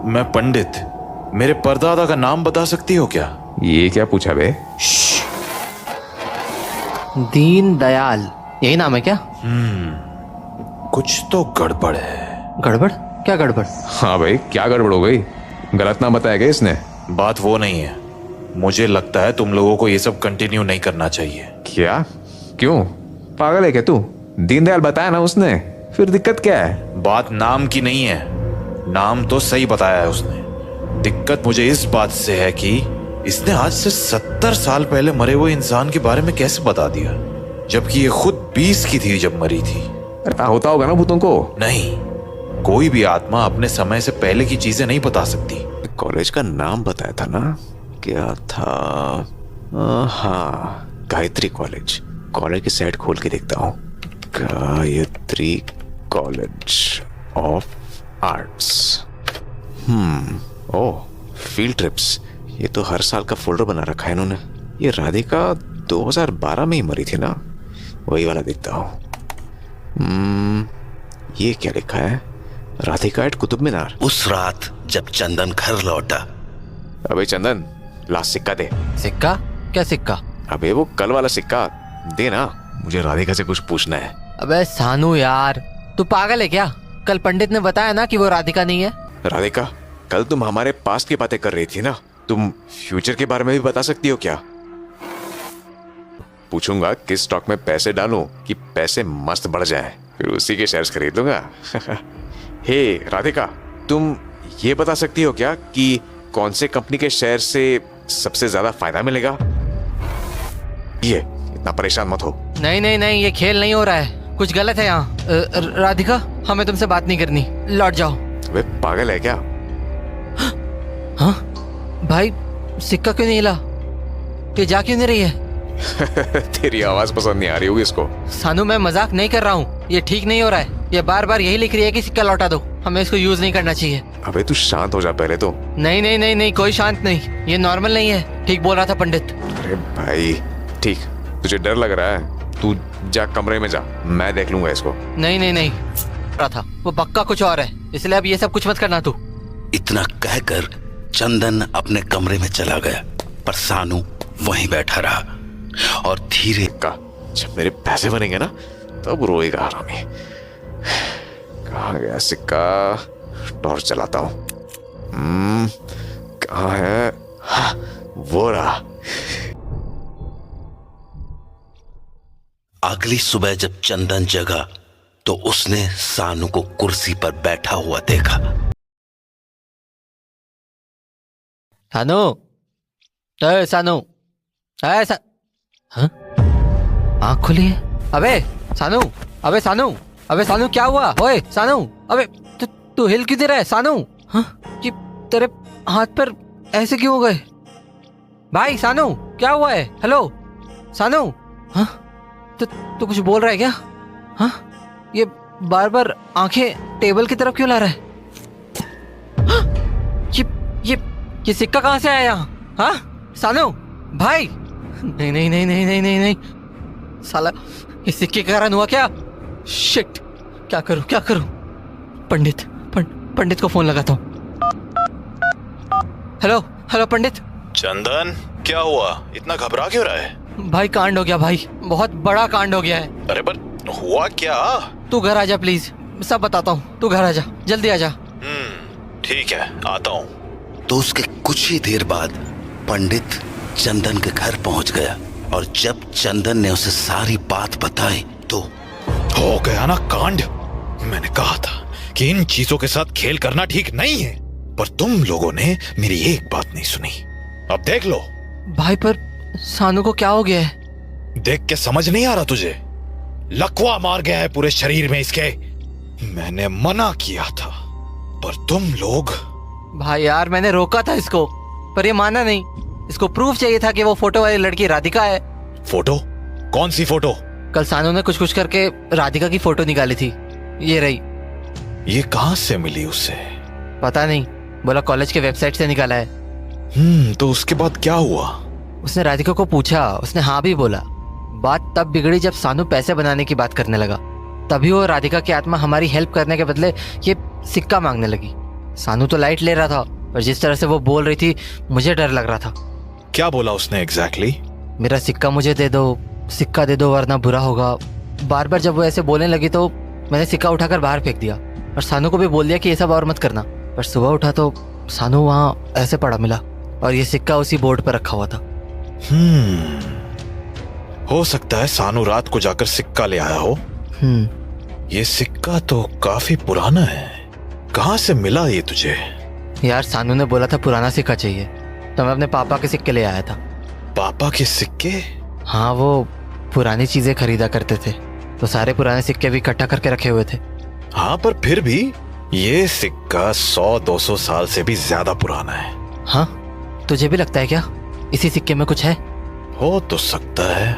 मैं पंडित। मेरे परदादा का नाम बता सकती हो क्या? ये क्या पूछा बे? दीन दयाल, यही नाम है क्या? कुछ तो गड़बड़ है। गड़बड़? क्या गड़बड़? हाँ भाई, क्या गड़बड़ हो गई? गलत नाम बताया क्या इसने? बात वो नहीं है, मुझे लगता है तुम लोगों को ये सब कंटिन्यू नहीं करना चाहिए। क्या? क्यों? पागल है क्या तू? दीनदयाल बताया ना उसने, फिर दिक्कत क्या है? बात नाम की नहीं है, नाम तो सही बताया है उसने। दिक्कत मुझे इस बात से है कि इसने आज से 70 साल पहले मरे हुए इंसान के बारे में कैसे बता दिया, जबकि ये खुद 20 की थी जब मरी थी। ऐसा होता होगा ना भूतों को। नहीं, कोई भी आत्मा अपने समय से पहले की चीजें नहीं बता सकती। कॉलेज का नाम बताया था ना, क्या था? हाँ, गायत्री कॉलेज। कॉलेज की साइट खोल के देखता हूँ। Gayatri college of arts. Oh, field trips. ये तो हर साल का फोल्डर बना रखा है इन्होंने। ये राधिका 2012 में ही मरी थी ना, वही वाला देखता हूँ। ये क्या लिखा है? राधिका एट कुतुब मीनार। उस रात जब चंदन घर लौटा। अबे चंदन, लास्ट सिक्का दे। सिक्का? क्या सिक्का? अबे वो कल वाला सिक्का दे ना, मुझे राधिका से कुछ पूछना है। अबे सानू यार, तू पागल है क्या? कल पंडित ने बताया ना कि वो राधिका नहीं है। राधिका, कल तुम हमारे पास्ट की बातें कर रही थी ना, तुम फ्यूचर के बारे में भी बता सकती हो क्या? पूछूंगा किस स्टॉक में पैसे डालूं कि पैसे मस्त बढ़ जाएं, फिर उसी के शेयर्स खरीद लूंगा। हे राधिका, तुम ये बता सकती हो क्या कि कौन से कंपनी के शेयर से सबसे ज्यादा फायदा मिलेगा? ये इतना परेशान मत हो। नहीं नहीं नहीं, ये खेल नहीं हो रहा है, कुछ गलत है यहाँ। राधिका, हमें तुमसे बात नहीं करनी, लौट जाओ। वे पागल है क्या? हाँ भाई, सिक्का क्यों नहीं हिला? ये जा क्यों नहीं रही है? तेरी आवाज पसंद नहीं आ रही होगी इसको। सानू, मैं मजाक नहीं कर रहा हूँ, ये ठीक नहीं हो रहा है। ये बार बार यही लिख रही है कि सिक्का लौटा दो, हमें इसको यूज नहीं करना चाहिए। अबे तू शांत हो जा पहले तो। नहीं नहीं नहीं नहीं, कोई शांत नहीं, ये नॉर्मल नहीं है। ठीक बोल रहा था पंडित। अरे भाई, ठीक, तुझे डर लग रहा है, तू जा कमरे में जा, मैं देख लूंगा इसको। नहीं नहीं नहीं, रहा था वो पक्का कुछ और है, इसलिए अब ये सब कुछ मत करना तू। इतना कहकर चंदन अपने कमरे में चला गया, पर सानू वहीं बैठा रहा और धीरे का जब मेरे पैसे बनेंगे ना तब रोएगा हरामी। कहाँ गया सिक्का? टॉर्च चलाता हूँ। कहाँ है? हाँ, वो रहा। अगली सुबह जब चंदन जगा तो उसने सानू को कुर्सी पर बैठा हुआ देखा। सानू, सानू, हाँ? आँख खुली है। अबे सानू, अबे सानू, अबे सानू, क्या हुआ? ओए सानू, अबे तू हिल क्यों दे रहा है सानू? हाँ, कि तेरे हाथ पर ऐसे क्यों हो गए? भाई सानू, क्या हुआ है? हेलो सानू, हाँ? तू कुछ बोल रहा है क्या? हाँ? ये बार बार आंखें टेबल की तरफ क्यों ला रहा है? हाँ? ये सिक्का कहाँ से आया यहाँ? हाँ सानू भाई? नहीं नहीं नहीं नहीं नहीं नहीं नहीं, साला इस सिक्के के कारण हुआ क्या? शिट, क्या करूं क्या करूं? पंडित को फोन लगाता हूँ। हेलो हेलो पंडित। चंदन, क्या हुआ? इतना घबरा क्यों रहा है? भाई कांड हो गया भाई, बहुत बड़ा कांड हो गया है। अरे पर हुआ क्या? तू घर आजा प्लीज, सब बताता हूँ, तू घर आजा, जल्दी आजा। ठीक है, आता हूँ। तो उसके कुछ ही देर बाद पंडित चंदन के घर पहुंच गया और जब चंदन ने उसे सारी बात बताई तो हो गया ना कांड। मैंने कहा था कि इन चीजों के साथ खेल करना ठीक नहीं है, पर तुम लोगों ने मेरी एक बात नहीं सुनी। अब देख लो। भाई पर सानू को क्या हो गया है? देख के समझ नहीं आ रहा तुझे? लकवा मार गया है पूरे शरीर में इसके। मैंने मना किया था पर तुम लोग। भाई यार, मैंने रोका था इसको पर ये माना नहीं। इसको प्रूफ चाहिए था कि वो फोटो वाली लड़की राधिका है। फोटो? कौन सी फोटो? कल सानू ने कुछ करके राधिका की फोटो निकाली थी, ये रही। ये कहां से मिली उसे? पता नहीं, बोला कॉलेज के वेबसाइट से निकाला है। तो उसके बाद क्या हुआ? उसने राधिका को पूछा, उसने हाँ भी बोला। बात तब बिगड़ी जब सानू पैसे बनाने की बात करने लगा। तभी वो राधिका की आत्मा हमारी हेल्प करने के बदले ये सिक्का मांगने लगी। सानू तो लाइट ले रहा था, पर जिस तरह से वो बोल रही थी मुझे डर लग रहा था। क्या बोला उसने एग्जैक्टली? मेरा सिक्का मुझे दे दो, सिक्का दे दो वरना बुरा होगा। बार बार जब वो ऐसे बोलने लगी तो मैंने सिक्का उठाकर बाहर फेंक दिया और सानू को भी बोल दिया कि ये सब और मत करना। पर सुबह उठा तो सानू वहाँ ऐसे पड़ा मिला और ये सिक्का उसी बोर्ड पर रखा हुआ था। हो सकता है सानू रात को जाकर सिक्का ले आया हो। ये सिक्का तो काफी पुराना है, कहाँ से मिला ये तुझे? यार सानू ने बोला था पुराना सिक्का चाहिए, तो मैं अपने पापा के सिक्के ले आया था। पापा के सिक्के? हाँ, वो पुरानी चीजें खरीदा करते थे, तो सारे पुराने सिक्के भी इकट्ठा करके रखे हुए थे। हाँ, पर फिर भी ये सिक्का 100-200 साल से भी ज्यादा पुराना है। हाँ, तुझे भी लगता है क्या इसी सिक्के में कुछ है? हो तो सकता है।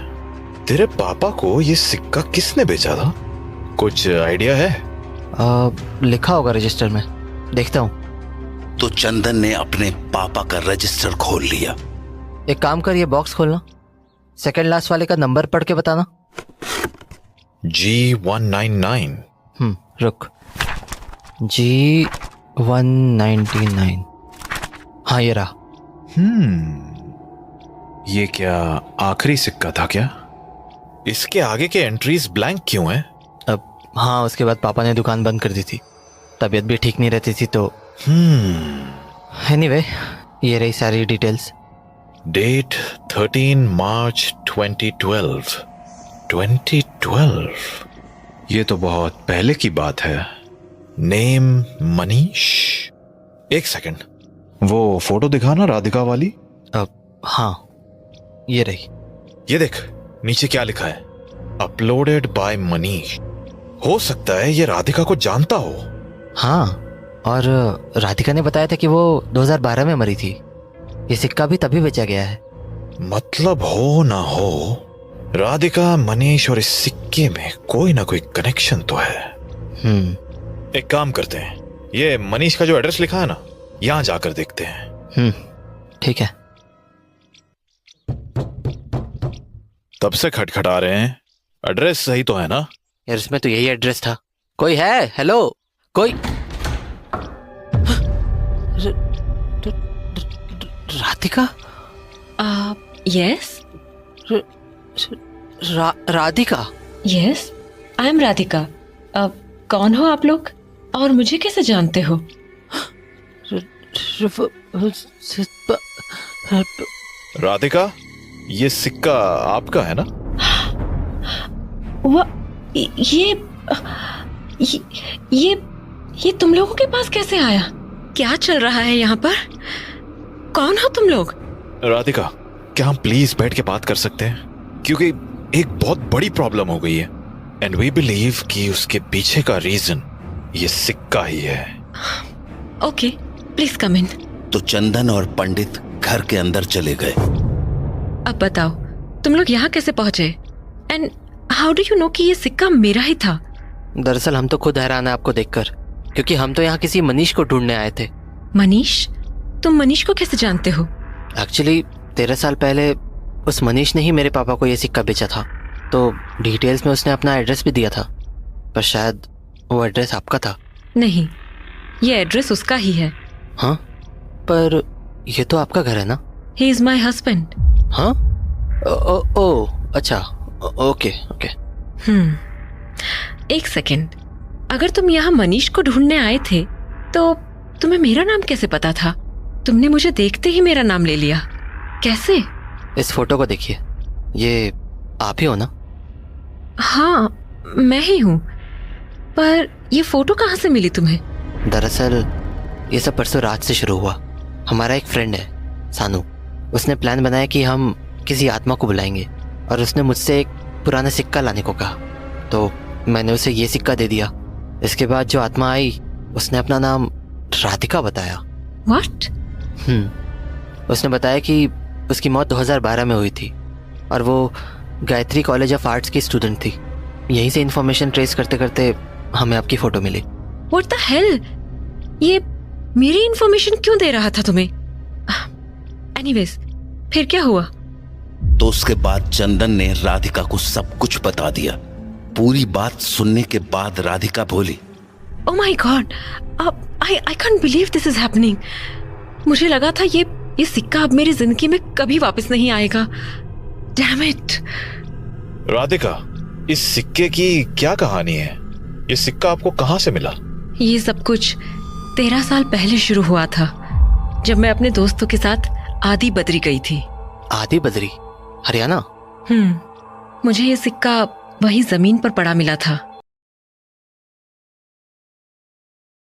तेरे पापा को ये सिक्का किसने बेचा था, कुछ आइडिया है? लिखा होगा रजिस्टर में, देखता हूँ। तो चंदन ने अपने पापा का रजिस्टर खोल लिया। एक काम कर, ये बॉक्स खोलना, सेकंड लास्ट वाले का नंबर पढ़ के बताना। G199। रुक, G199। हाँ, ये रहा। ये क्या आखिरी सिक्का था क्या? इसके आगे के एंट्रीज ब्लैंक क्यों हैं? अब हाँ, उसके बाद पापा ने दुकान बंद कर दी थी, तबीयत भी ठीक नहीं रहती थी तो। एनीवे, ये रही सारी डिटेल्स। डेट 13 मार्च 2012। 2012, ये तो बहुत पहले की बात है। नेम मनीष। एक सेकंड, वो फोटो दिखाना राधिका वाली। अब हाँ, ये रही। ये देख, नीचे क्या लिखा है? Uploaded by Manish. हो सकता है ये राधिका को जानता हो। हाँ, और राधिका ने बताया था कि वो 2012 में मरी थी। ये सिक्का भी तभी बेचा गया है। मतलब हो ना हो, राधिका, मनीष और इस सिक्के में कोई ना कोई कनेक्शन तो है। एक काम करते हैं, ये मनीष का जो एड्रेस लिखा है ना, यहां जाकर देखते हैं। ठीक है। तब से खटखटा रहे हैं, एड्रेस सही तो है ना? यार, इसमें तो यही एड्रेस था। कोई है? हेलो, कोई? Radhika? Yes Radhika? Yes, I am Radhika. कौन हो आप लोग और मुझे कैसे जानते हो? राधिका, ये सिक्का आपका है ना? ये तुम लोगों के पास कैसे आया? क्या चल रहा है यहाँ पर? कौन हो तुम लोग? राधिका, क्या हम प्लीज बैठ के बात कर सकते हैं? क्योंकि एक बहुत बड़ी प्रॉब्लम हो गई है एंड वी बिलीव कि उसके पीछे का रीजन ये सिक्का ही है। ओके, प्लीज कम इन। तो चंदन और पंडित घर के अंदर चले गए। अब बताओ, तुम लोग यहाँ कैसे पहुंचे? And how do you know कि ये सिक्का मेरा ही था? दरअसल हम तो खुद हैरान है आपको देखकर, क्योंकि हम तो यहाँ किसी मनीष को ढूंढने आए थे। मनीष? तुम मनीष को कैसे जानते हो? एक्चुअली 13 साल पहले उस मनीष ने ही मेरे पापा को ये सिक्का बेचा था, तो डिटेल्स में उसने अपना एड्रेस भी दिया था, पर शायद वो एड्रेस आपका था। नहीं, ये एड्रेस उसका ही है। हाँ, पर ये तो आपका घर है ना? He is my husband. हाँ? ओ अच्छा, ओके। एक सेकेंड, अगर तुम यहाँ मनीष को ढूंढने आए थे तो तुम्हें मेरा नाम कैसे पता था? तुमने मुझे देखते ही मेरा नाम ले लिया, कैसे? इस फोटो को देखिए, ये आप ही हो ना? हाँ, मैं ही हूँ। पर ये फोटो कहाँ से मिली तुम्हें? दरअसल ये सब परसों रात से शुरू हुआ। हमारा एक फ्रेंड है सानू, उसने प्लान बनाया कि हम किसी आत्मा को बुलाएंगे और उसने मुझसे एक पुराना सिक्का लाने को कहा, तो मैंने उसे ये सिक्का दे दिया। इसके बाद जो आत्मा आई उसने अपना नाम राधिका बताया। व्हाट? उसने बताया कि उसकी मौत 2012 में हुई थी और वो गायत्री कॉलेज ऑफ आर्ट्स की स्टूडेंट थी। यहीं से इन्फॉर्मेशन ट्रेस करते करते हमें आपकी फोटो मिली। What the hell? ये मेरी इन्फॉर्मेशन क्यों दे रहा था तुम्हें? एनीवेज, फिर क्या हुआ? तो उसके बाद चंदन ने राधिका को सब कुछ बता दिया। पूरी बात सुनने के बाद राधिका बोली, oh my God, I can't believe this is happening. मुझे लगा था ये सिक्का अब मेरी जिंदगी में कभी वापस नहीं आएगा। Damn it. राधिका, इस सिक्के की क्या कहानी है? ये सिक्का आपको कहाँ से मिला? ये सब कुछ 13 साल पहले शुरू हुआ था, जब मैं अपने दोस्तों के साथ आदि बद्री गई थी। आदि बद्री, हरियाणा? मुझे ये सिक्का वही जमीन पर पड़ा मिला था।